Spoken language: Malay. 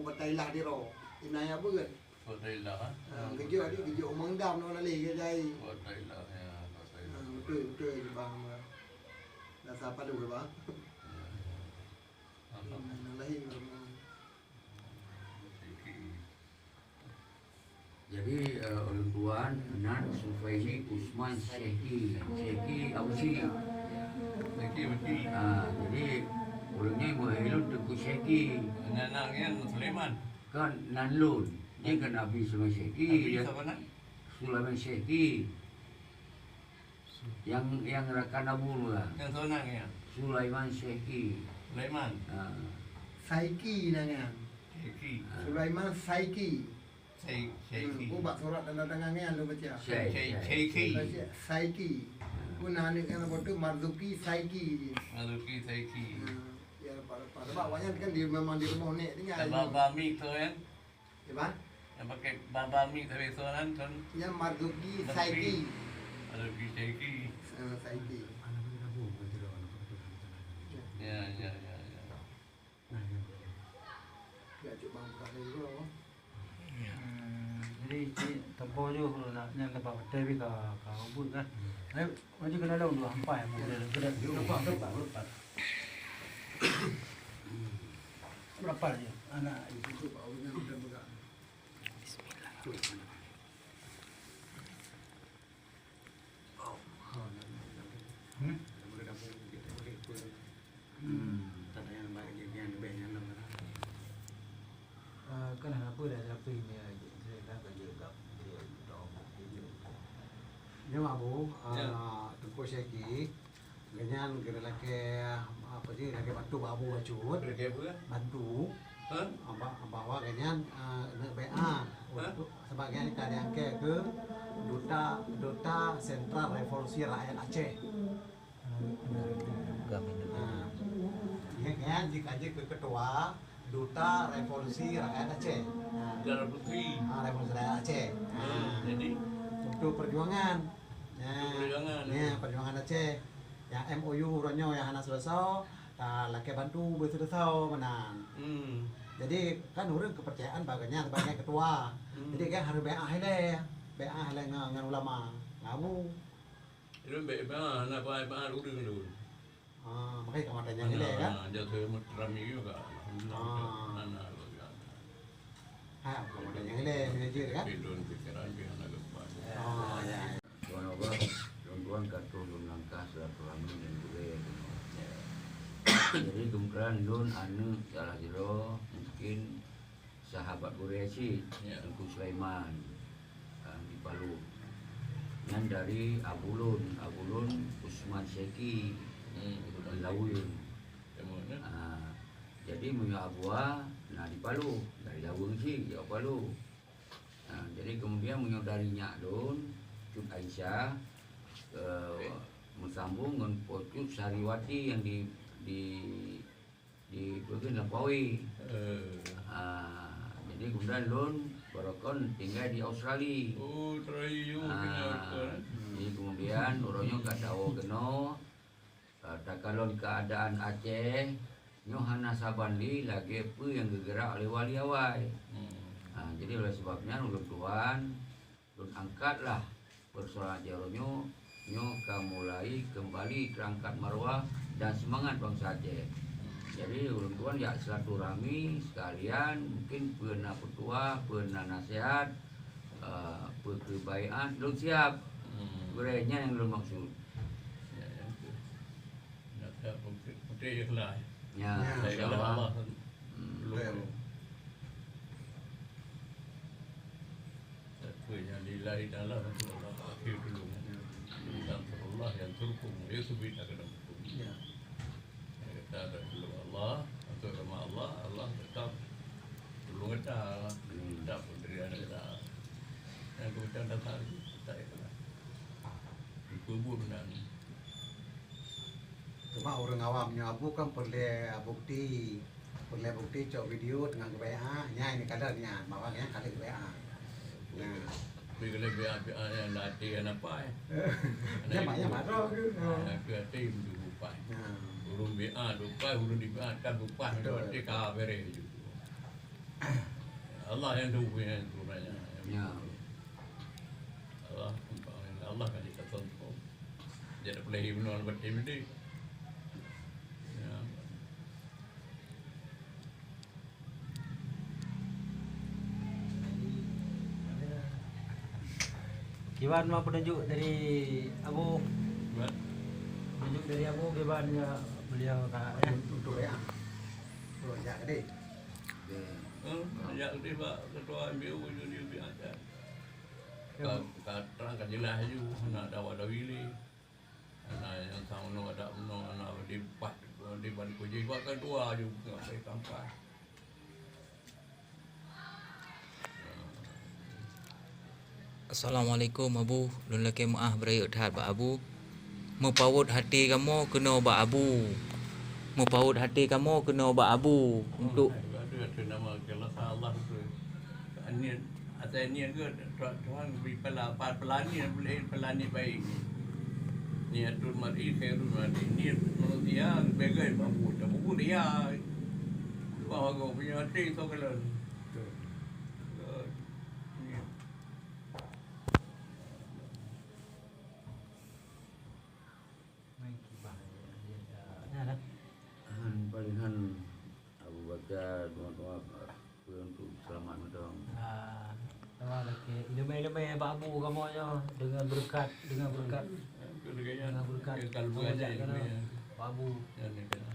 Thailand đi rồi thì này bữa Buat Thailand. cái chỗ măng đam nó là lì cái dây Buat Thailand ya, buat Thailand. trời thì bằng là sao phải đủ rồi bác nó lấy Jadi orang tuan Nan Sufaili Usman Syekhi apa sih? Lagi mesti. Jadi orangnya Muhailun Teguh Syekhi Nanangnya Sulaiman. kan Nanlun dia kan Abi Sulaiman Syekhi Tapi dia siapa nak? Sulaiman Syekhi yang rakan Abu lah Yang sonangnya Sulaiman Syekhi Sulaiman. Saiki nanya Syekhi. Sulaiman Saiki Syekhi. Bác surat tanda tangannya lu baca Syekhi. Saiki nani kan botu Marzuki Saiki Mazuki Syekhi. ya pada bawahnya kan di memang di rumah nek tinggal Baba mi tu kan. ya bang Yang pakai baba mi tapi sonan kan ya Marzuki Saiki Mazuki Syekhi. Saiki Ya. ya coba buka dulu loh Jadi tempoh je kalau nak yang tempat hotel ka ubud kan. Macam kena lalu dua hampai mau dia kena lepas. Berapa je anak itu baunya udah buka kan apa dah apa ini saya dah kerja kat dia Nhưng mà bố Dạ. tụi cô sẽ ký cái nhan cái là cái apa sih là cái bantu babu acut Berapa bulan? bantu Hah? bawa cái nhan BA untuk sebagai karya ke duta Sentral Revolusi Rakyat Aceh. Nah, kan jika aja ke ketua duta Revolusi Rakyat Aceh. Darah Putri. Revolusi Rakyat Aceh. Jadi Untuk perjuangan. perjuangan. Ya, perjuangan Aceh. Yang MOU ronyo yang hana selesai, laki bantu berselesai menang. Jadi kan urang kepercayaan bagainya sebagai ketua. Jadi kan harus BA hele ngan ulama. Ngamu. Itu bebas, nak apa dulu dulu. Makanya kamarnya hele kan. Jatuh rami juga. Alhamdulillah. Nana. Kamarnya hele manajer kan. Bidon pikiran biar agak banyak. Ya. tuan-tuan katung langkah silaturahmi dan budaya jadi kemudian Lun anu salah jero mungkin sahabat Quraisy Tengku Sulaiman di Palu dan dari Abu Lun Usman Syekhi di Lawun jadi punya Abua di Palu dari Lawun sih jauh Palu jadi kemudian punya dari Nyak Don Cut Aisyah bersambung dengan Cut Sariwati yang di bagian Lampaui. Jadi kemudian Lun Barokon tinggal di Australia. Oh, terayu. Jadi kemudian orangnya kat tahu kena takalon keadaan Aceh Nyohana Sabanli lagi apa yang bergerak oleh wali awai. Jadi oleh sebabnya ulun tuan Lun angkatlah persoalan jaronyo mulai kembali terangkat marwah dan semangat bangsa Aceh. Jadi ulun tuan ya silaturahmi sekalian mungkin pernah petua, pernah nasihat, perkebaikan, belum siap. Berenya yang belum maksud. Putih ikhlas. Ya, Allah. Yang lillahi ta'ala Rasulullah akhir dulu. Allah yang turkum yusbit akan hukum. Kita ada dulu Allah atau sama Allah tetap dulu kita tetap dari anak kita. Yang kemudian datang kita itu dikubur dan Cuma orang awamnya abu kan bukti cok video dengan BA nya ini kadarnya bawahnya kali BA. Nah, bila BA yang latihan apa ya? dia banyak marah gitu. Ke tim dulu pak. Nah, Urung BA lupa urung di BA kan lupa Betul. berarti kabere juga. Allah yang tahu yang sebenarnya. Ya. Allah kan kita tonton. Jadi boleh himno buat ini. Ya. Gimana mau penunjuk dari Abu? Buat Penunjuk dari Abu gimana beliau kak? Untuk ya. Tuh ya gede. ya dia Pak Ketua MBU dia biasa. Terangkan jelas ju nak dawa dawili. Anak yang tahu no ada no anak di balik kuji buat kedua juga sampai kampai. Assalamualaikum Abu. Lun laki maaf berayut hat Pak Abu. Mepaut hati kamu kena Pak Abu. Mepaut hati kamu kena Pak Abu untuk Ada nama kalau Allah tu. Ini atau ini ke Tuhan beri pelani boleh pelani baik. Niatul mar'i khairul mar'i. Niat manusia bagai babu. Babu dia. Bahawa kau punya hati tu kalau. Palingan Abu Bakar doa-doa untuk selamat dong. Tahu lagi. Ilmu-ilmu Pak Abu kamu dengan berkat Kalau dengan berkat bukan Pak Abu. yang